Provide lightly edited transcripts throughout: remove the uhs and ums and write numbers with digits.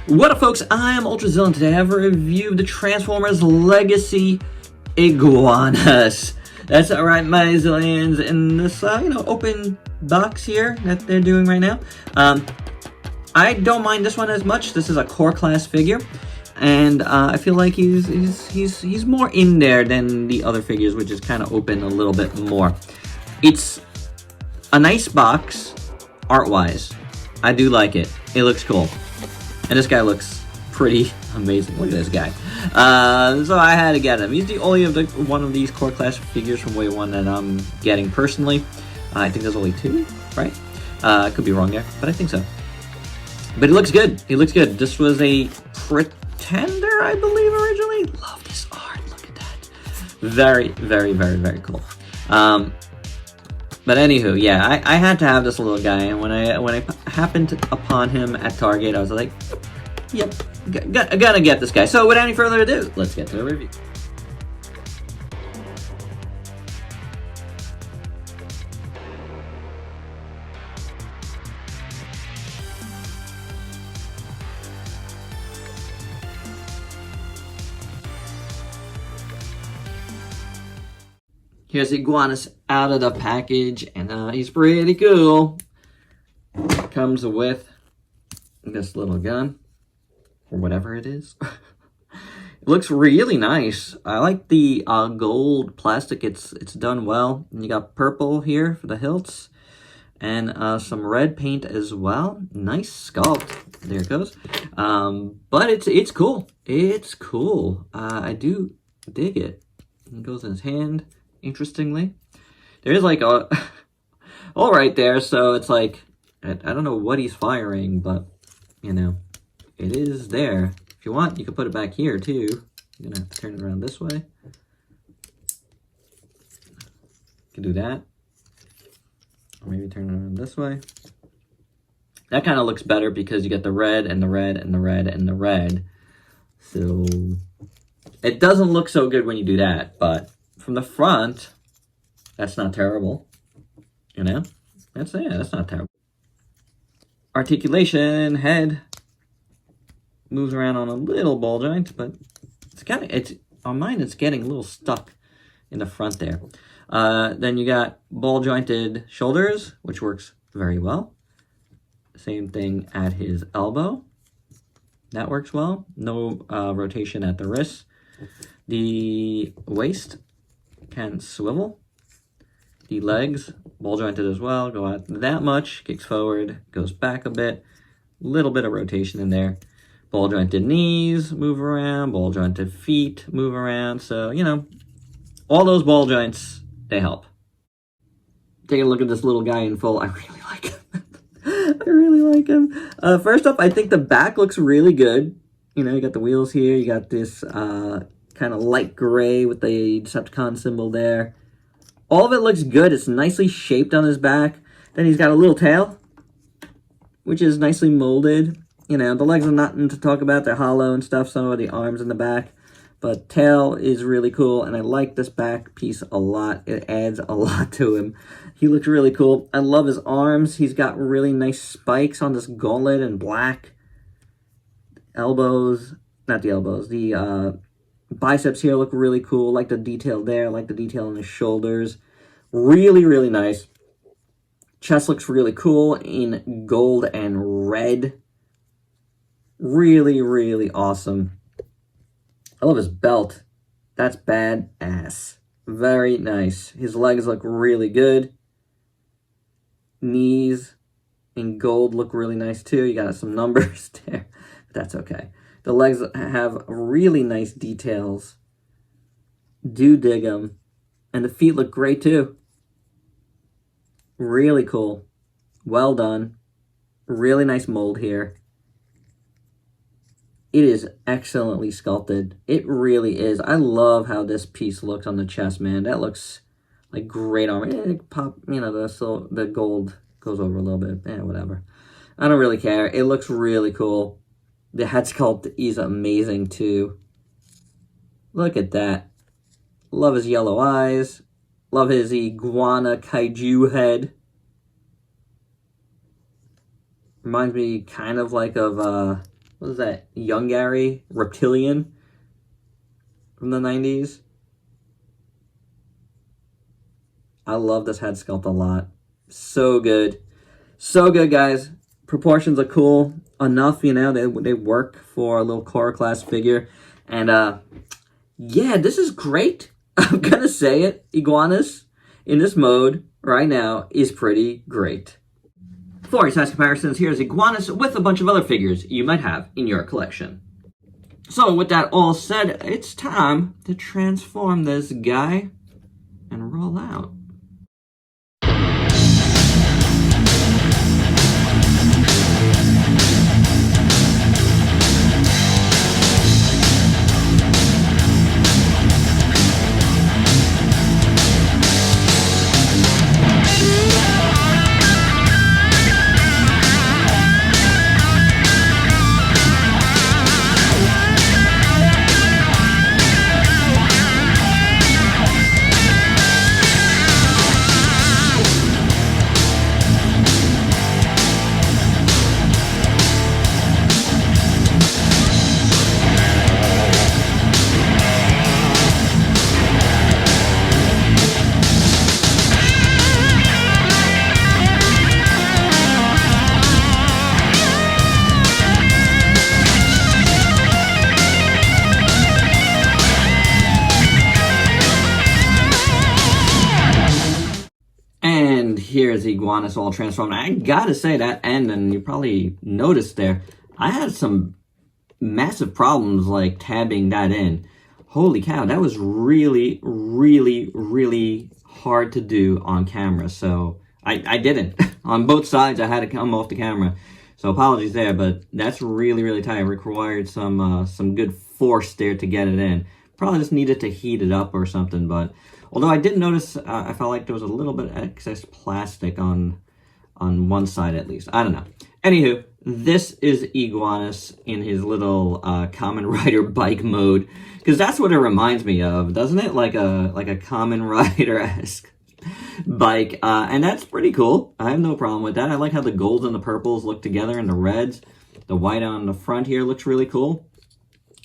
What up, folks? I am Ultrazilla, and today I have a review of the Transformers Legacy Iguanus. That's right, my zillions, in this, open box here that they're doing right now. I don't mind this one as much. This is a core class figure, and I feel like he's more in there than the other figures, which is kind of open a little bit more. It's a nice box, art-wise. I do like it. It looks cool. And this guy looks pretty amazing. Look at this guy. So I had to get him. He's the only one of these core class figures from Wave 1 that I'm getting personally. I think there's only 2, right? I could be wrong there, but I think so. But he looks good. He looks good. This was a Pretender, I believe, originally. Love this art. Look at that. Very, very, very, very cool. But anywho, yeah, I had to have this little guy, and when I happened upon him at Target, I was like, yep, gotta get this guy. So without any further ado, let's get to the review. Here's Iguanus out of the package, and he's pretty cool. Comes with this little gun, or whatever it is. It looks really nice. I like the gold plastic. It's done well. And you got purple here for the hilts, and some red paint as well. Nice sculpt. There it goes. But it's cool. It's cool. I do dig it. It goes in his hand. Interestingly, there is like a all right there, so it's like I don't know what he's firing, but you know, it is there. If you want, you can put it back here too. You're gonna have to turn it around this way. You can do that, or maybe turn it around this way. That kind of looks better because you get the red and the red and the red and the red. So it doesn't look so good when you do that, but from the front, that's not terrible. You know? That's not terrible. Articulation, head. Moves around on a little ball joint, but on mine it's getting a little stuck in the front there. Then you got ball jointed shoulders, which works very well. Same thing at his elbow. That works well. No rotation at the wrist. The waist can swivel. The legs, ball jointed as well, go out that much, kicks forward, goes back a bit, little bit of rotation in there. Ball jointed knees move around, ball jointed feet move around. So, you know, all those ball joints, they help. Take a look at this little guy in full. I really like him. I really like him. First up, I think the back looks really good. You know, you got the wheels here, you got this kind of light gray with the Decepticon symbol there. All of it looks good. It's nicely shaped on his back. Then he's got a little tail, which is nicely molded. You know, the legs are nothing to talk about. They're hollow and stuff. Some of the arms in the back. But tail is really cool, and I like this back piece a lot. It adds a lot to him. He looks really cool. I love his arms. He's got really nice spikes on this gauntlet in black. Elbows, not the elbows, the biceps here look really cool. Like the detail there, like the detail on his shoulders. Really, really nice. Chest looks really cool in gold and red. Really, really awesome. I love his belt. That's badass. Very nice. His legs look really good. Knees in gold look really nice too. You got some numbers there, but that's okay. The legs have really nice details. Do dig them. And the feet look great too. Really cool. Well done. Really nice mold here. It is excellently sculpted. It really is. I love how this piece looks on the chest, man. That looks like great armor. It pop, you know, the gold goes over a little bit. Whatever. I don't really care. It looks really cool. The head sculpt is amazing too. Look at that. Love his yellow eyes. Love his iguana kaiju head. Reminds me kind of like of what is that? Young Gary Reptilian from the 90s. I love this head sculpt a lot. So good. So good, guys. Proportions are cool enough, you know, they work for a little core class figure. And, yeah, this is great. I'm gonna say it. Iguanus in this mode right now is pretty great. For size comparisons, here's Iguanus with a bunch of other figures you might have in your collection. So with that all said, it's time to transform this guy and roll out. And here's Iguanus all transformed. I gotta say that end, and you probably noticed there, I had some massive problems like tabbing that in. Holy cow, that was really, really, really hard to do on camera. So I didn't. On both sides, I had to come off the camera. So apologies there, but that's really, really tight. It required some good force there to get it in. Probably just needed to heat it up or something, but although I did notice, I felt like there was a little bit of excess plastic on one side at least. I don't know. Anywho, this is Iguanus in his little Kamen Rider bike mode, because that's what it reminds me of, doesn't it? Like a Kamen Rider-esque bike, and that's pretty cool. I have no problem with that. I like how the golds and the purples look together and the reds. The white on the front here looks really cool.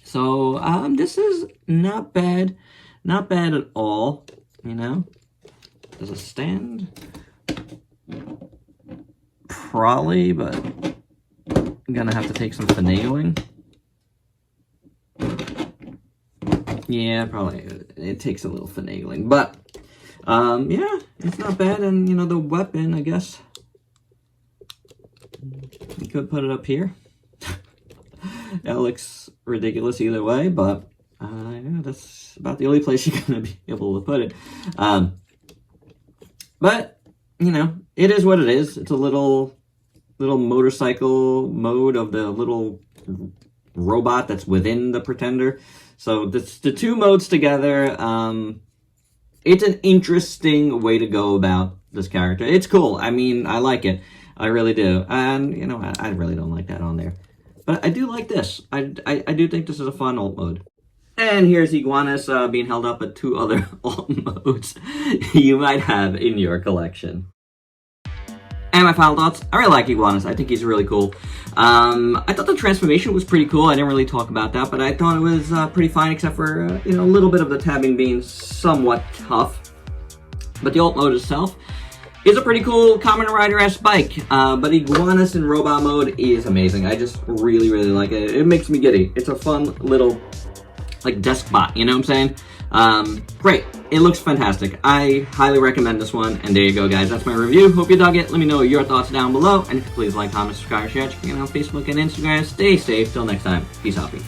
So this is not bad. Not bad at all, you know. Does it stand? Probably, but I'm gonna have to take some finagling. Yeah, probably. It takes a little finagling, but yeah, it's not bad. And you know, the weapon, I guess you could put it up here. That looks ridiculous either way, but yeah, that's about the only place you're gonna be able to put it. But you know, it is what it is. It's a little motorcycle mode of the little robot that's within the Pretender. So the two modes together. It's an interesting way to go about this character. It's cool. I mean, I like it. I really do. And you know, I really don't like that on there. But I do like this. I do think this is a fun alt mode. And here's Iguanus being held up at two other alt modes you might have in your collection. And my final thoughts, I really like Iguanus. I think he's really cool. I thought the transformation was pretty cool. I didn't really talk about that, but I thought it was pretty fine, except for you know, a little bit of the tabbing being somewhat tough. But the alt mode itself is a pretty cool Kamen Rider-esque bike, but Iguanus in robot mode is amazing. I just really, really like it. It makes me giddy. It's a fun little, like, desk bot, you know what I'm saying? Great. It looks fantastic. I highly recommend this one, and there you go, guys. That's my review. Hope you dug it. Let me know your thoughts down below, and if you please like, comment, subscribe, share, check me out on Facebook and Instagram. Stay safe. Till next time. Peace out, peeps.